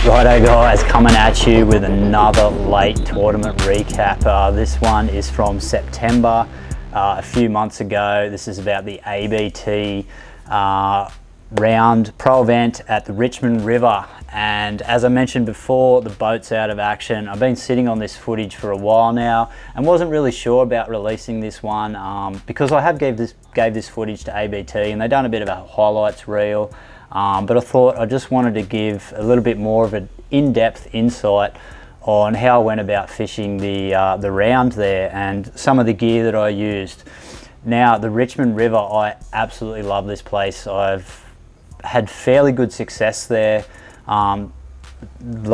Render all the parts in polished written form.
Righto guys, coming at you with another late tournament recap. This one is from September, a few months ago. This is about the ABT round pro event at the Richmond River. And as I mentioned before, the boat's out of action. I've been sitting on this footage for a while now and wasn't really sure about releasing this one because I have gave this footage to ABT and they've done a bit of a highlights reel. But I thought I just wanted to give a little bit more of an in-depth insight on how I went about fishing the round there and some of the gear that I used. Now, the Richmond River, I absolutely love this place. I've had fairly good success there. The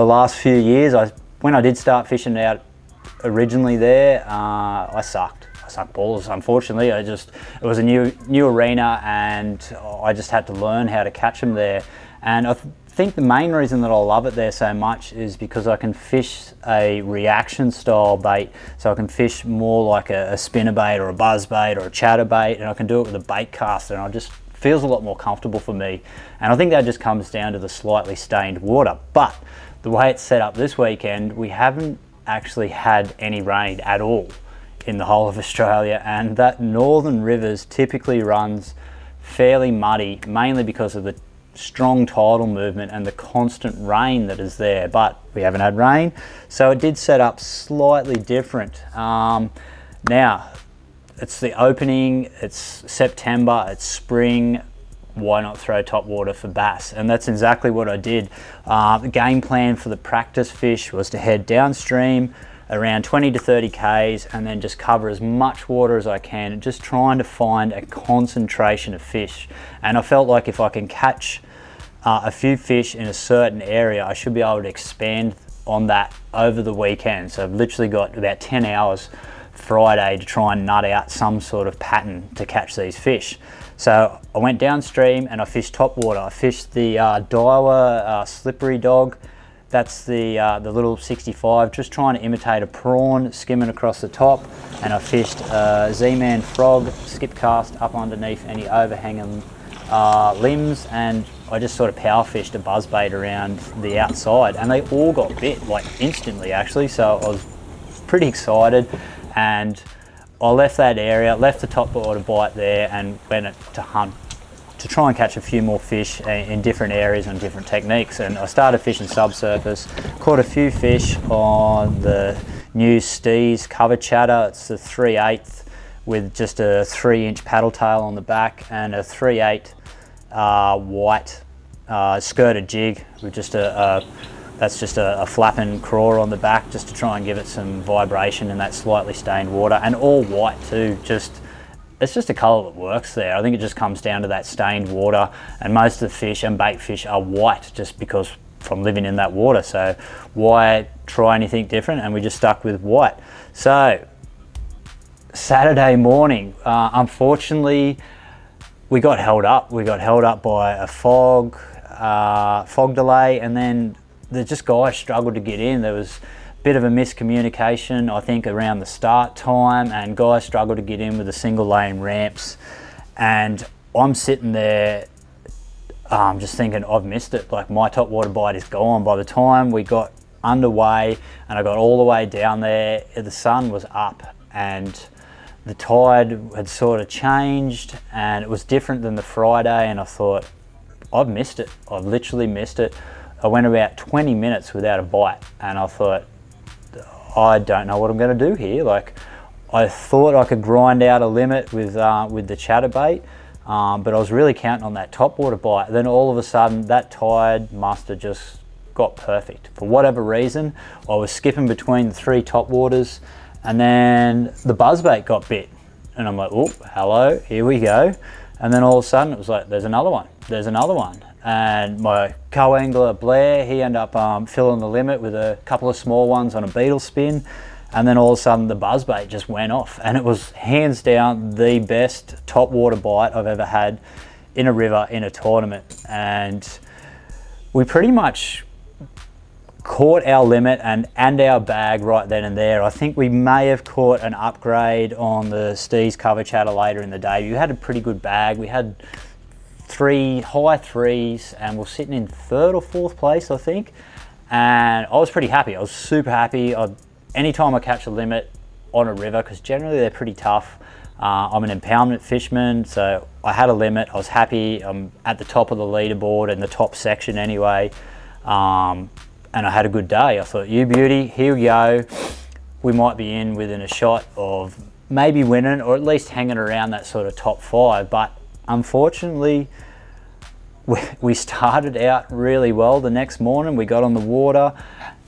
last few years, when I did start fishing out originally there, I sucked balls, unfortunately. It was a new arena and I just had to learn how to catch them there. And I think the main reason that I love it there so much is because I can fish a reaction style bait. So I can fish more like a spinnerbait or a buzzbait or a chatterbait, and I can do it with a bait caster, and it just feels a lot more comfortable for me. And I think that just comes down to the slightly stained water. But the way it's set up this weekend, we haven't actually had any rain at all in the whole of Australia, and that northern rivers typically runs fairly muddy, mainly because of the strong tidal movement and the constant rain that is there. But we haven't had rain, so it did set up slightly different. Now it's the opening, it's September, it's spring, why not throw top water for bass? And that's exactly what I did. The game plan for the practice fish was to head downstream around 20 to 30 Ks and then just cover as much water as I can, and just trying to find a concentration of fish. And I felt like if I can catch a few fish in a certain area, I should be able to expand on that over the weekend. So I've literally got about 10 hours Friday to try and nut out some sort of pattern to catch these fish. So I went downstream and I fished top water. I fished the Daiwa slippery dog. That's the little 65, just trying to imitate a prawn skimming across the top. And I fished a Z-Man frog skip cast up underneath any overhanging limbs, and I just sort of power fished a buzzbait around the outside, and they all got bit, like instantly actually. So I was pretty excited, and I left that area, left the top water bite there, and went to hunt to try and catch a few more fish in different areas and different techniques. And I started fishing subsurface, caught a few fish on the new Steez cover chatter. It's the 3/8 with just a 3-inch paddle tail on the back and a 3/8 white skirted jig with just that's just a flapping craw on the back, just to try and give it some vibration in that slightly stained water, and all white too. It's just a colour that works there. I think it just comes down to that stained water, and most of the fish and bait fish are white just because from living in that water. So why try anything different? And we just stuck with white. So Saturday morning, unfortunately, we got held up. We got held up by a fog delay, and then guys struggled to get in. There was bit of a miscommunication, I think, around the start time, and guys struggled to get in with the single lane ramps. And I'm sitting there just thinking, I've missed it. Like, my top water bite is gone. By the time we got underway and I got all the way down there, the sun was up and the tide had sort of changed, and it was different than the Friday. And I thought, I've missed it. I've literally missed it. I went about 20 minutes without a bite, and I thought, I don't know what I'm going to do here. Like, I thought I could grind out a limit with the chatterbait, but I was really counting on that top water bite. Then all of a sudden, that tide must have just got perfect. For whatever reason, I was skipping between the 3 top waters, and then the buzzbait got bit. And I'm like, oh, hello, here we go. And then all of a sudden, it was like, there's another one, there's another one. And my co-angler Blair, he ended up filling the limit with a couple of small ones on a beetle spin, and then all of a sudden the buzzbait just went off, and it was hands down the best top water bite I've ever had in a river in a tournament. And we pretty much caught our limit and our bag right then and there. I think we may have caught an upgrade on the Steez cover chatter later in the day. We had a pretty good bag. We had 3 high 3s and we're sitting in 3rd or 4th place, I think. and I was pretty happy. I was super happy. Anytime I catch a limit on a river, because generally they're pretty tough, I'm an impoundment fisherman, so I had a limit. I was happy. I'm at the top of the leaderboard in the top section anyway, and I had a good day. I thought, you beauty, here we go. We might be in within a shot of maybe winning, or at least hanging around that sort of top 5. But unfortunately, we started out really well. The next morning we got on the water,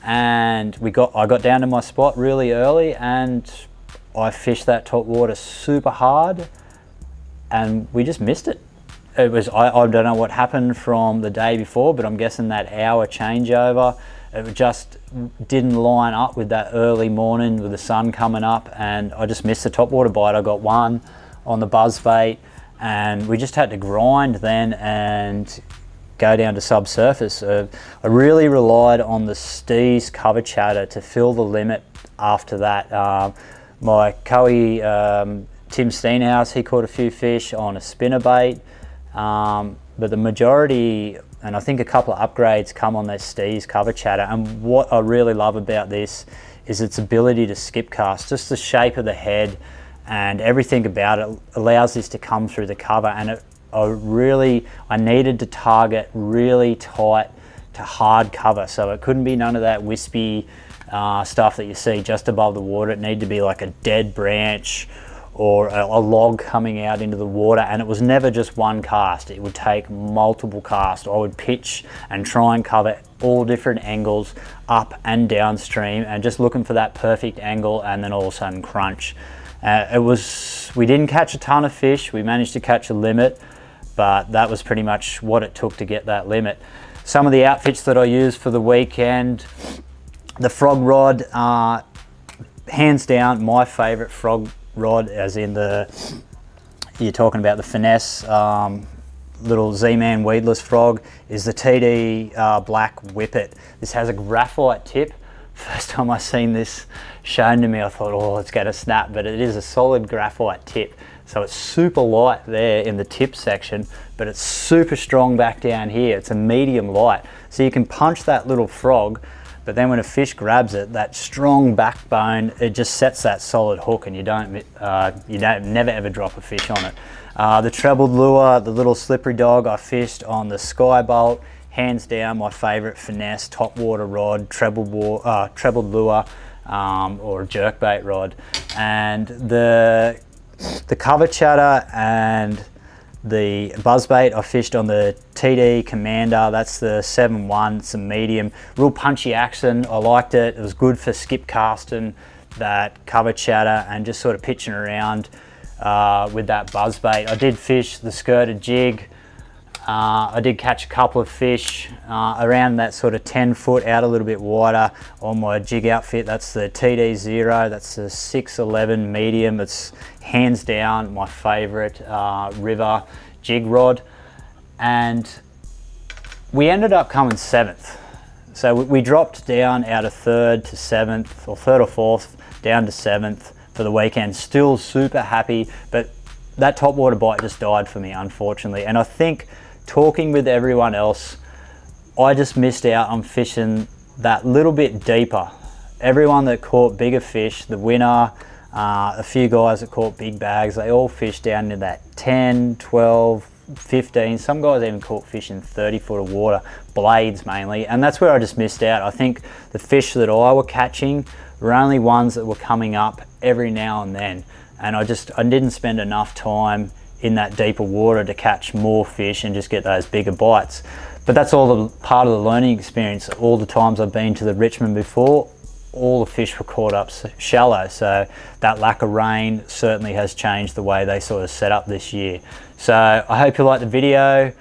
and I got down to my spot really early, and I fished that top water super hard, and we just missed it. It was, I don't know what happened from the day before, but I'm guessing that hour changeover, it just didn't line up with that early morning with the sun coming up, and I just missed the top water bite. I got one on the buzzbait, and we just had to grind then and go down to subsurface. I really relied on the Steez cover chatter to fill the limit after that. My cowie, Tim Steenhouse, he caught a few fish on a spinnerbait, but the majority, and I think a couple of upgrades, come on that Steez cover chatter. And what I really love about this is its ability to skip cast. Just the shape of the head and everything about it allows this to come through the cover, and I needed to target really tight to hard cover, so it couldn't be none of that wispy stuff that you see just above the water. It needed to be like a dead branch or a log coming out into the water, and it was never just one cast. It would take multiple casts. I would pitch and try and cover all different angles up and downstream, and just looking for that perfect angle, and then all of a sudden crunch. We didn't catch a ton of fish. We managed to catch a limit, but that was pretty much what it took to get that limit. Some of the outfits that I used for the weekend, the frog rod, hands down my favorite frog rod, as in you're talking about the finesse little Z-Man weedless frog, is the TD Black Whippet. This has a graphite tip. First time I seen this shown to me, I thought, oh, it's going to snap, but it is a solid graphite tip. So it's super light there in the tip section, but it's super strong back down here. It's a medium light. So you can punch that little frog, but then when a fish grabs it, that strong backbone, it just sets that solid hook, and you never ever drop a fish on it. The trebled lure, the little slippery dog, I fished on the Skybolt. Hands down my favorite finesse top water rod, trebled lure, or a jerkbait rod. And the cover chatter and the buzzbait I fished on the TD Commander. That's the 7-1, it's a medium, real punchy action. I liked it. It was good for skip casting that cover chatter and just sort of pitching around with that buzzbait. I did fish the skirted jig. I did catch a couple of fish around that sort of 10 foot out a little bit wider on my jig outfit. That's the TD Zero, that's the 611 medium. It's hands down my favorite river jig rod. And we ended up coming 7th. So we dropped down out of 3rd to 7th, or 3rd or 4th, down to 7th for the weekend. Still super happy, but that top water bite just died for me, unfortunately. And I think, talking with everyone else, I just missed out on fishing that little bit deeper. Everyone that caught bigger fish, the winner, a few guys that caught big bags, they all fished down into that 10, 12, 15. Some guys even caught fish in 30 foot of water, blades mainly, and that's where I just missed out. I think the fish that I were catching were only ones that were coming up every now and then, and I didn't spend enough time in that deeper water to catch more fish and just get those bigger bites. But that's all part of the learning experience. All the times I've been to the Richmond before, all the fish were caught up shallow, so that lack of rain certainly has changed the way they sort of set up this year. So I hope you liked the video.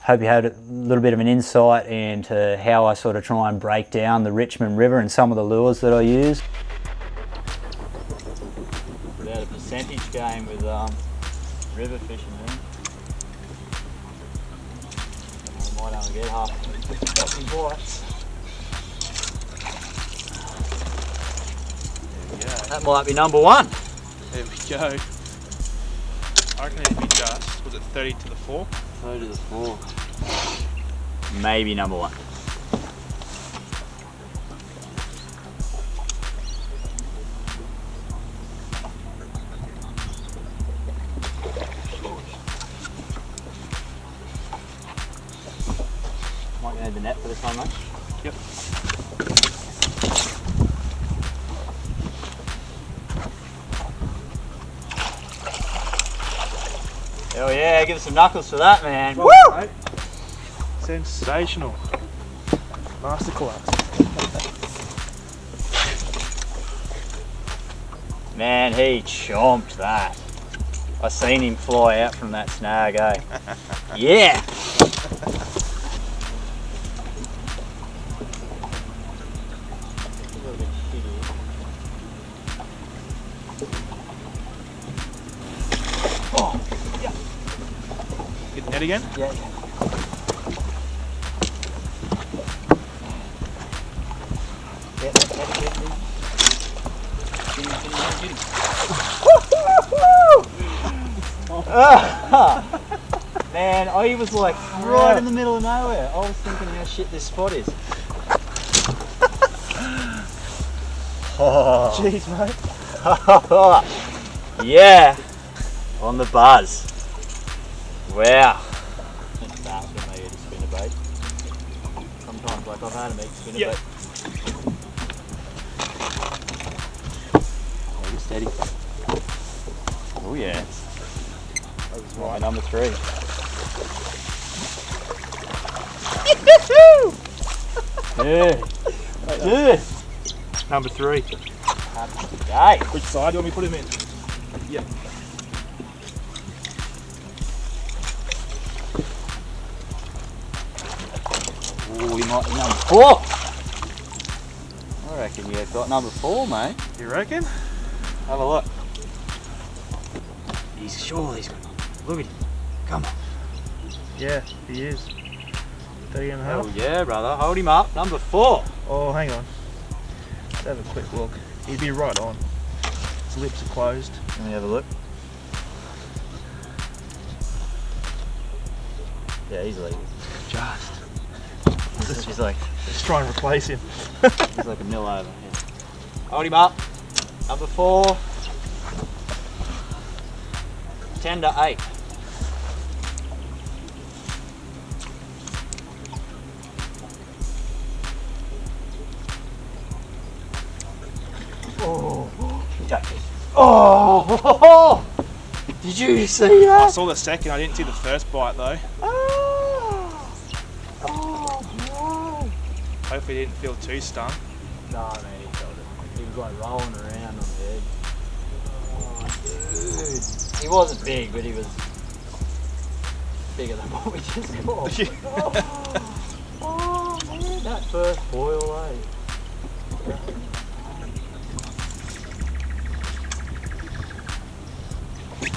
Hope you had a little bit of an insight into how I sort of try and break down the Richmond River and some of the lures that I use. Without a percentage game with river fishing, then I might only get half the bites. There we go. That might be number 1. There we go. I reckon it'd be just, was it 30 to the 4? 30 to the 4. Maybe number 1. for this one, mate? Yep. Hell yeah, give us some knuckles for that, man. Well, Woo! mate. Sensational. Masterclass. Man, he chomped that. I seen him fly out from that snag, eh? Yeah! Oh, yeah. Get the net again? Yeah. Man, I was like right in the middle of nowhere. I was thinking how shit this spot is. Oh. Jeez, mate. Yeah, on the buzz. Wow. That's fast when they eat a spinnerbait. Sometimes, like I've had them eat spinnerbait. Yep. Oh, you're steady. Oh yeah. That was Right, right. number 3. Yeah. Yeah. Number 3. Happy day. Which side do you want me to put him in? Yep. Oh, you might be number 4. I reckon you've got number 4, mate. You reckon? Have a look. He's got look at him. Come on. Yeah, he is. 3 and a half. Oh yeah, brother. Hold him up. Number 4. Oh, hang on. Let's have a quick look. He'd be right on. His lips are closed. Let me have a look. Yeah, easily. Just. He's like Let's try and replace him. he's like a mil over. Yeah. Hold him up. Number 4. 10 to 8. Oh, oh! Did you see I that? saw the second, I didn't see the first bite though. Oh, oh no! Hopefully he didn't feel too stung. No, man, he felt it. He was like rolling around on the edge. Oh, dude. He wasn't big, but he was bigger than what we just caught. Oh, man, that first boil, eh?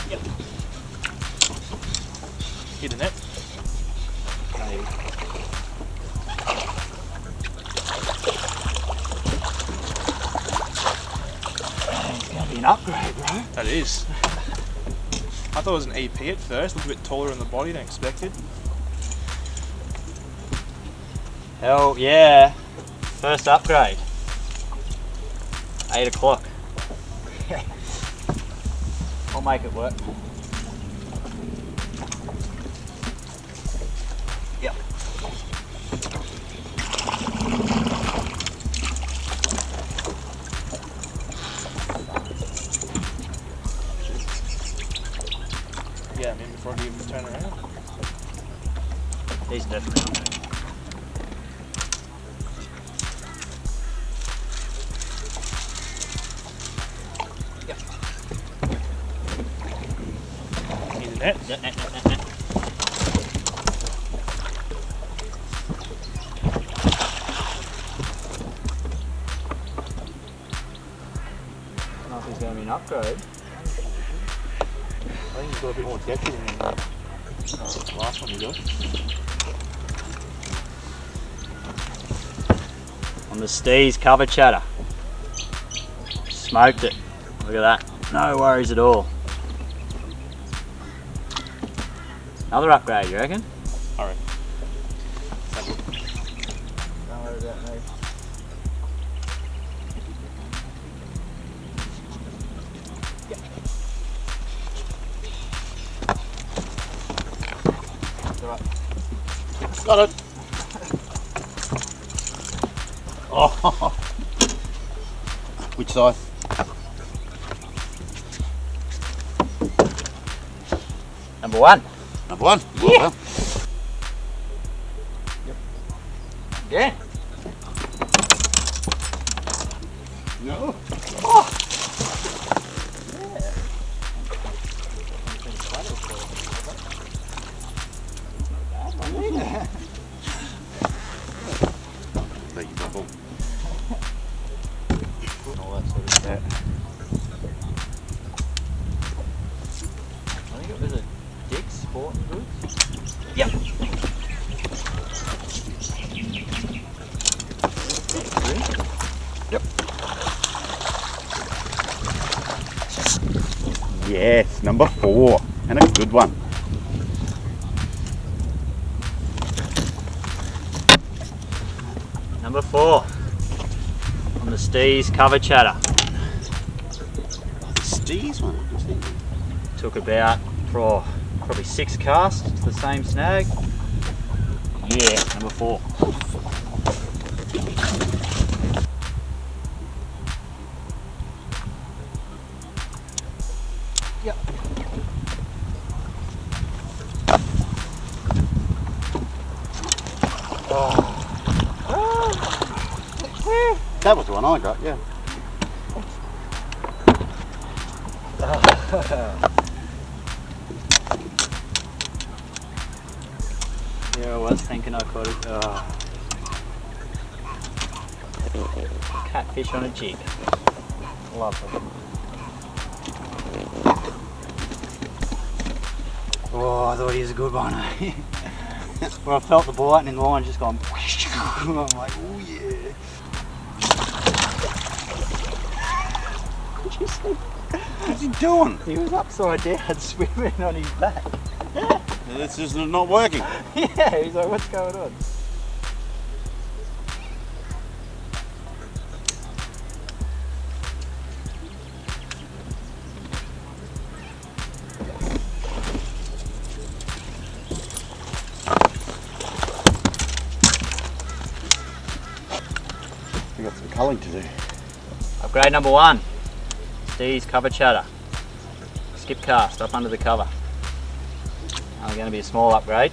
Yep. Hit the net. Maybe. It's gonna be an upgrade, bro. That is. I thought it was an EP at first, looked a bit taller in the body than expected. Hell yeah. First upgrade. 8 o'clock. I'll make it work. Yep. Yeah, I mean before he even turn around. He's definitely on there. Need the net. Net. I don't know if he's going to be an upgrade. I think he's got a bit more depth in him than the last one he got. On the Steez cover chatter. Smoked it. Look at that. No worries at all. Another upgrade, you reckon? Alright. Don't worry about me. Yep. It's alright. Got it. Oh. Which side? Number one. Number one. Yeah. Well done. Yeah. No. Oh. Yeah. Thank you, Bubble. And all that sort of stuff. I think it was a Dick's Sporting Goods. Yep. Yep. Yes, number 4. And a good one. Number 4 on the Steez cover chatter. Steez one, I think. Took about probably 6 casts to the same snag. Yeah, number 4. Yep. That was the one I got, yeah. Yeah, I was thinking I caught it. Catfish on a jig. Lovely. Oh, I thought he was a good one. Where I felt the bite and the line just gone. I'm like, oh yeah. Did you see? What's he doing? He was upside down swimming on his back. This is not working. Yeah, he's like, what's going on? We got some culling to do. Upgrade number 1. Steez cover chatter. Skip cast up under the cover. Only going to be a small upgrade.